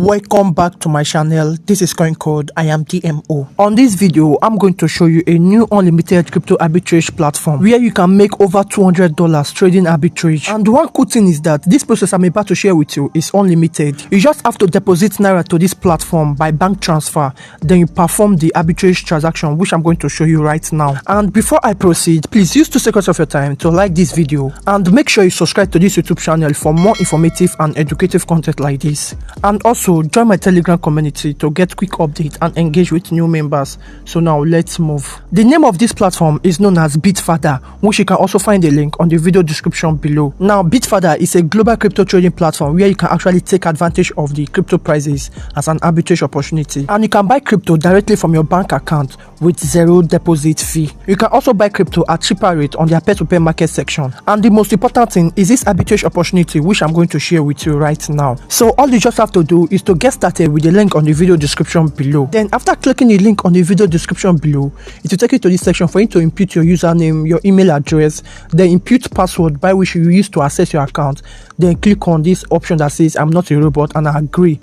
Welcome back to my channel. This is Coin Code. I am DMO. On this video, I'm going to show you a new unlimited crypto arbitrage platform where you can make over $200 trading arbitrage. And one cool thing is that this process I'm about to share with you is unlimited. You just have to deposit Naira to this platform by bank transfer. Then you perform the arbitrage transaction, which I'm going to show you right now. And before I proceed, please use 2 seconds of your time to like this video and make sure you subscribe to this YouTube channel for more informative and educative content like this. And also join my Telegram community to get quick updates and engage with new members. So now let's move. The name of this platform is known as BitFada, which you can also find a link on the video description below. Now BitFada is a global crypto trading platform where you can actually take advantage of the crypto prices as an arbitrage opportunity, and you can buy crypto directly from your bank account with zero deposit fee. You can also buy crypto at cheaper rate on their peer-to-peer market section. And the most important thing is this arbitrage opportunity, which I'm going to share with you right now. So all you just have to do is to get started with the link on the video description below. Then after clicking the link on the video description below, it will take you to this section for you to input your username, your email address, then input password by which you use to access your account. Then click on this option that says I'm not a robot and I agree.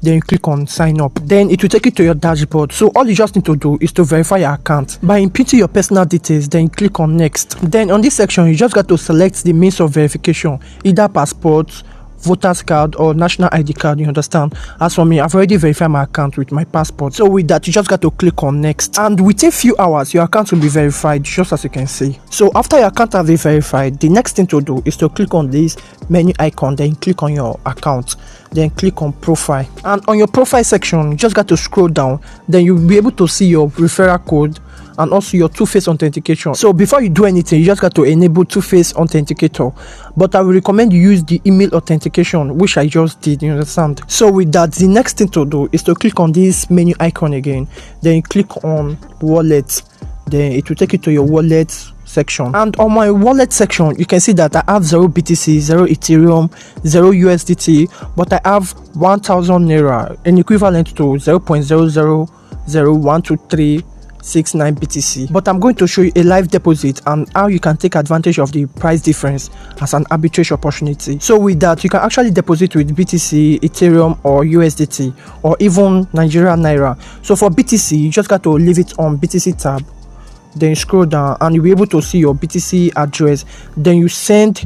Then you click on sign up. Then it will take you to your dashboard. So all you just need to do is to verify your account by inputting your personal details. Then you click on next. Then on this section, you just got to select the means of verification, either passport, voter's card, or national ID card. You understand? As for me, I've already verified my account with my passport. So with that, you just got to click on next, and within few hours your account will be verified, just as you can see. So after your account has been verified, the next thing to do is to click on this menu icon. Then click on your account, then click on profile, and on your profile section you just got to scroll down. Then you'll be able to see your referral code and also your two-phase authentication. So before you do anything, you just got to enable two-phase authenticator, but I will recommend you use the email authentication, which I just did. You understand? So with that, the next thing to do is to click on this menu icon again. Then you click on wallet. Then it will take you to your wallet section, and on my wallet section you can see that I have 0 BTC, 0 Ethereum, 0 USDT, but I have 1000 Naira, an equivalent to 0.0001239 BTC. But I'm going to show you a live deposit and how you can take advantage of the price difference as an arbitrage opportunity. So with that, you can actually deposit with BTC, Ethereum, or USDT, or even Nigerian Naira. So for BTC, you just got to leave it on BTC tab. Then you scroll down and you'll be able to see your BTC address. Then you send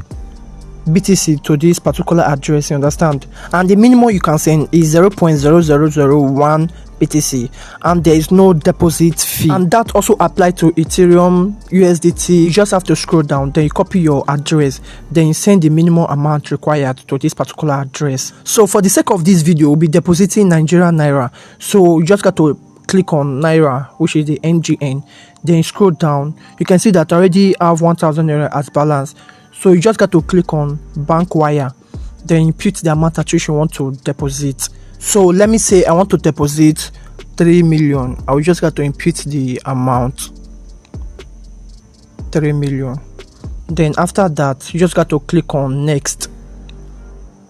BTC to this particular address, you understand? And the minimum you can send is 0.0001 BTC, and there is no deposit fee. And that also applies to Ethereum, USDT. You just have to scroll down, then you copy your address, then you send the minimum amount required to this particular address. So for the sake of this video, we'll be depositing Nigerian Naira. So you just got to click on Naira, which is the NGN. Then you scroll down, you can see that I already have 1000 Naira as balance. So you just got to click on bank wire, then input the amount at which you want to deposit. So let me say I want to deposit 3 million. I will just got to input the amount 3 million. Then after that, you just got to click on next.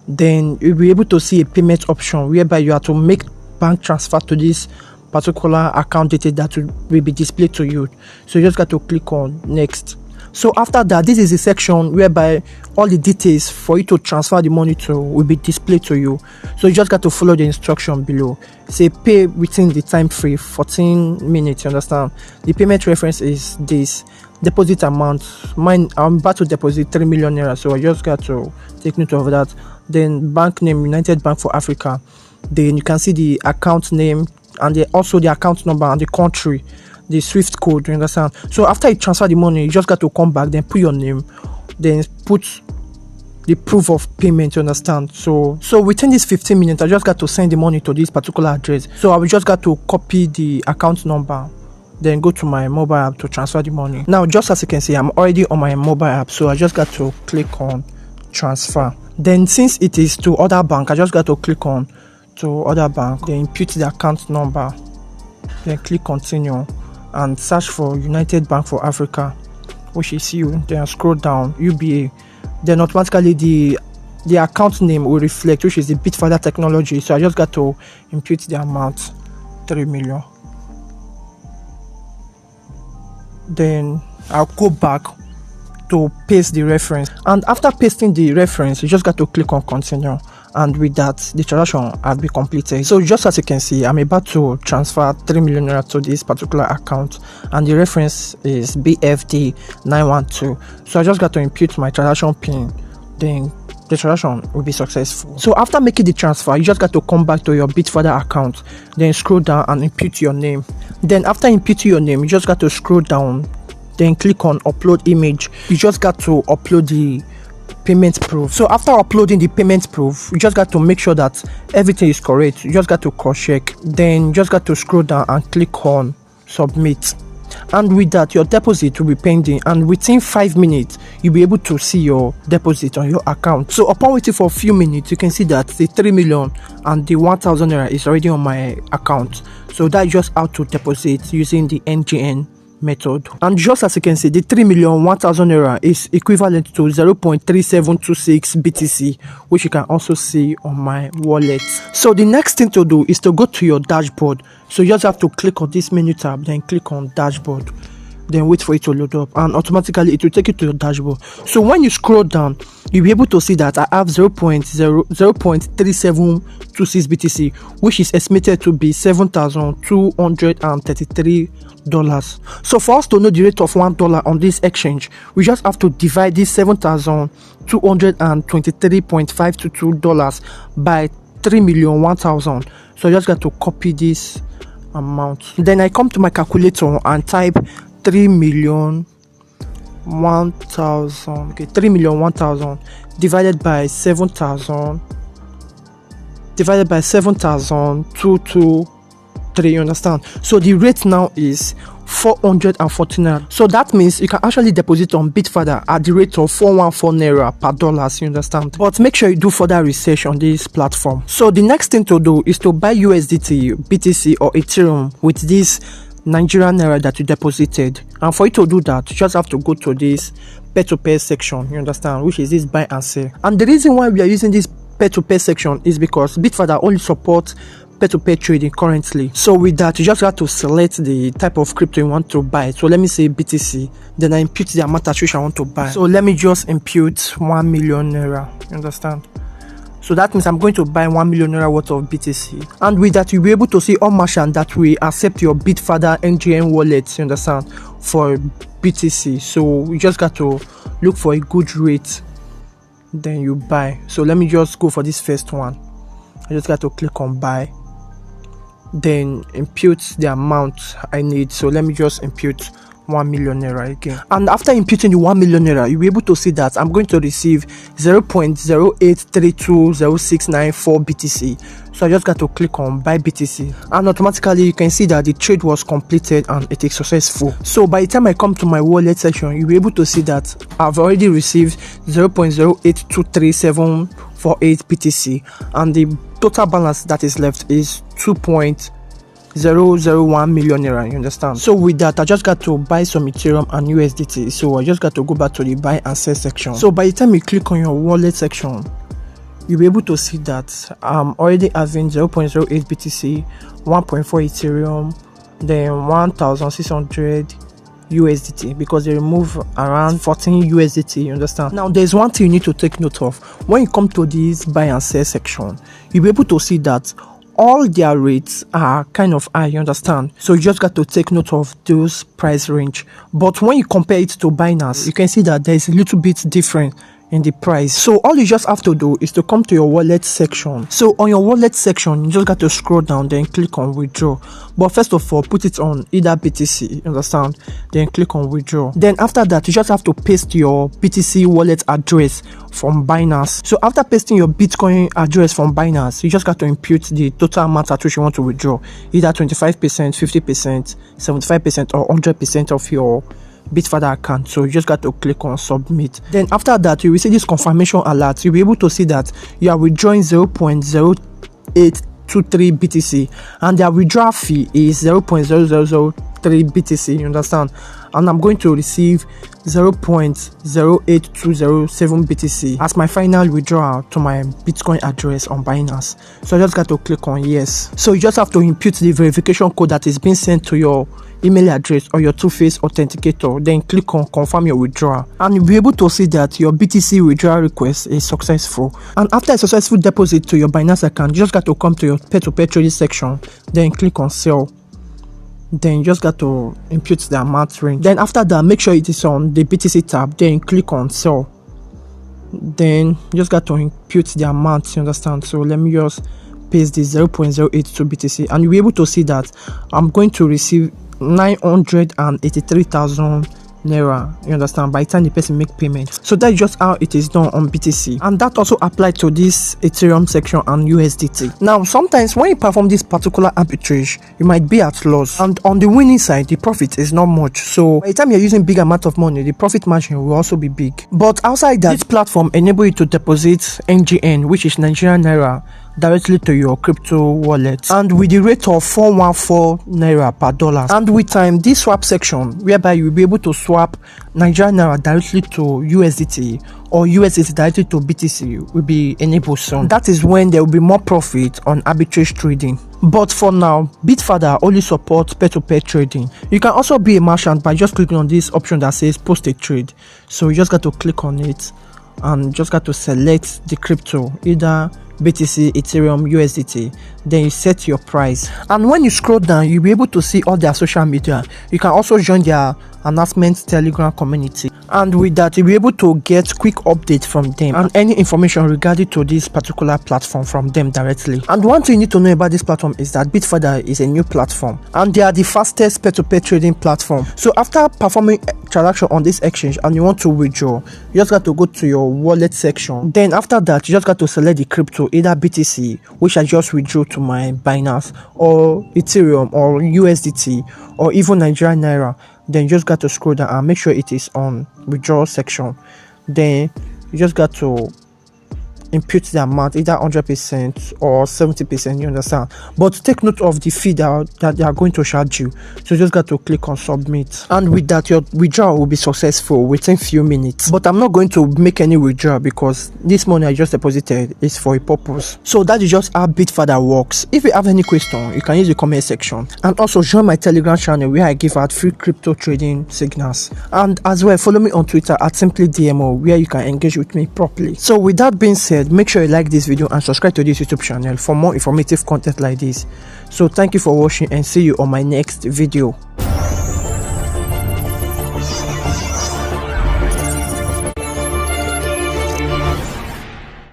Then you'll be able to see a payment option whereby you have to make bank transfer to this particular account detail that will be displayed to you. So you just got to click on next. So after that, this is a section whereby all the details for you to transfer the money to will be displayed to you. So you just got to follow the instruction below. Say pay within the time frame 14 minutes. You understand? The payment reference is this. Deposit amount, mine, I'm about to deposit 3 million Naira, so I just got to take note of that. Then bank name, United Bank for Africa. Then you can see the account name and also the account number and the country, the SWIFT code. You understand? So after you transfer the money, you just got to come back, then put your name, then put the proof of payment. You understand? So within this 15 minutes, I just got to send the money to this particular address. So I will just got to copy the account number, then go to my mobile app to transfer the money. Now just as you can see, I'm already on my mobile app, so I just got to click on transfer. Then since it is to other bank, I just got to click on to other bank, then input the account number, then click continue and search for United Bank for Africa, which is you. Then scroll down UBA, then automatically the account name will reflect, which is the BitFada technology. So I just got to input the amount 3 million. Then I'll go back to paste the reference, and after pasting the reference, you just got to click on continue and with that the transaction has been completed. So just as you can see, I'm about to transfer 3 million naira to this particular account, and the reference is BFD912. So I just got to input my transaction pin, then the transaction will be successful. So after making the transfer, you just got to come back to your BitFada account, then scroll down and input your name. Then after inputting your name, you just got to scroll down, then click on upload image. You just got to upload the payment proof. So after uploading the payment proof, you just got to make sure that everything is correct. You just got to cross check, then you just got to scroll down and click on submit. And with that, your deposit will be pending, and within 5 minutes you'll be able to see your deposit on your account. So upon waiting for a few minutes, you can see that the 3 million and the 1,000 naira is already on my account. So that's just how to deposit using the NGN method. And just as you can see, the 3 million 1,000 naira is equivalent to 0.3726 BTC, which you can also see on my wallet. So the next thing to do is to go to your dashboard. So you just have to click on this menu tab, then click on dashboard, then wait for it to load up, and automatically it will take you to your dashboard. So when you scroll down, you'll be able to see that I have 0.3726 BTC, which is estimated to be $7,233. So for us to know the rate of $1 on this exchange, we just have to divide this $7,223.522 by 3,001,000. So I just got to copy this amount. Then I come to my calculator and type 3,001,000. Okay, 3,001,000 divided by 7,000 divided by 7,223. You understand? So the rate now is 414 naira. So that means you can actually deposit on BitFada at the rate of 414 naira per dollar. You understand? But make sure you do further research on this platform. So the next thing to do is to buy USDT, BTC or Ethereum with this Nigerian naira that you deposited. And for you to do that, you just have to go to this peer-to-peer section. You understand? Which is this buy and sell. And the reason why we are using this peer-to-peer section is because BitFada only supports peer-to-peer trading currently. So with that, you just have to select the type of crypto you want to buy. So let me say BTC, then I impute the amount at which I want to buy. So let me just impute 1 million naira. You understand? So that means I'm going to buy 1 million naira worth of BTC. And with that, you'll be able to see all merchants that will accept your BitFada NGN wallet, you understand, for BTC. So you just got to look for a good rate, then you buy. So let me just go for this first one. I just got to click on buy, then impute the amount I need. So let me just impute 1 million naira again. And after imputing the 1 million naira, you'll be able to see that I'm going to receive 0.0832069 BTC. So I just got to click on buy BTC, and automatically you can see that the trade was completed and it is successful. So by the time I come to my wallet section, you'll be able to see that I've already received 0.0823748 BTC, and the total balance that is left is 2.001 million naira. You understand? So with that, I just got to buy some Ethereum and USDT. So I just got to go back to the buy and sell section. So by the time you click on your wallet section, you'll be able to see that I'm already having 0.08 BTC, 1.4 Ethereum, then 1,600 USDT, because they remove around 14 USDT. You understand? Now there's one thing you need to take note of. When you come to this buy and sell section, you'll be able to see that all their rates are kind of high. You understand? So you just got to take note of those price range. But when you compare it to Binance, you can see that there's a little bit different in the price. So all you just have to do is to come to your wallet section. So on your wallet section, you just got to scroll down, then click on withdraw. But first of all, put it on either BTC, you understand, then click on withdraw. Then after that, you just have to paste your BTC wallet address from Binance. So after pasting your Bitcoin address from Binance, you just got to impute the total amount at which you want to withdraw, either 25%, 50%, 75% or 100% of your BitFada account. So you just got to click on submit. Then after that, you will see this confirmation alert. You'll be able to see that you are withdrawing 0.0823 BTC, and their withdrawal fee is 0.0003 BTC, you understand, and I'm going to receive 0.08207 BTC as my final withdrawal to my Bitcoin address on Binance. So I just got to click on yes. So you just have to input the verification code that is being sent to your email address or your two-phase authenticator, then click on confirm your withdrawal, and you'll be able to see that your BTC withdrawal request is successful. And after a successful deposit to your Binance account, you just got to come to your peer-to-peer trading section, then click on sell. Then you just got to input the amount range. Then after that, make sure it is on the BTC tab, then click on sell. Then you just got to input the amount, you understand. So let me just paste the 0.082 BTC, and you'll be able to see that I'm going to receive 983,000 naira, you understand, by the time the person make payment. So that's just how it is done on BTC, and that also applies to this Ethereum section and USDT. Now sometimes when you perform this particular arbitrage, you might be at loss, and on the winning side the profit is not much. So by the time you're using big amount of money, the profit margin will also be big. But outside that, this platform enable you to deposit NGN, which is Nigerian Naira, directly to your crypto wallet, and with the rate of 414 naira per dollar. And with time, this swap section whereby you'll be able to swap Nigerian Naira directly to USDT or USDT directly to BTC will be enabled soon. That is when there will be more profit on arbitrage trading. But for now, Bitfada only supports peer-to-peer trading. You can also be a merchant by just clicking on this option that says post a trade. So you just got to click on it and just got to select the crypto, either BTC, Ethereum, USDT. Then you set your price, and when you scroll down, you'll be able to see all their social media. You can also join their announcements Telegram community, and with that you'll be able to get quick updates from them and any information regarding to this particular platform from them directly. And one thing you need to know about this platform is that Bitfada is a new platform, and they are the fastest peer-to-peer trading platform. So after performing transaction on this exchange and you want to withdraw, you just got to go to your wallet section. Then after that, you just got to select the crypto, either BTC, which I just withdrew to my Binance, or Ethereum, or USDT, or even Nigerian Naira. Then you just got to scroll down and make sure it is on withdrawal section. Then you just got to input the amount, either 100% or 70%, you understand. But take note of the fee that they are going to charge you. So you just got to click on submit, and with that your withdrawal will be successful within few minutes. But I'm not going to make any withdrawal because this money I just deposited is for a purpose. So that is just how Bitfada works. If you have any question, you can use the comment section, and also join my Telegram channel where I give out free crypto trading signals. And as well, follow me on Twitter at SimplyDMO, where you can engage with me properly. So with that being said, make sure you like this video and subscribe to this YouTube channel for more informative content like this. So thank you for watching, and see you on my next video.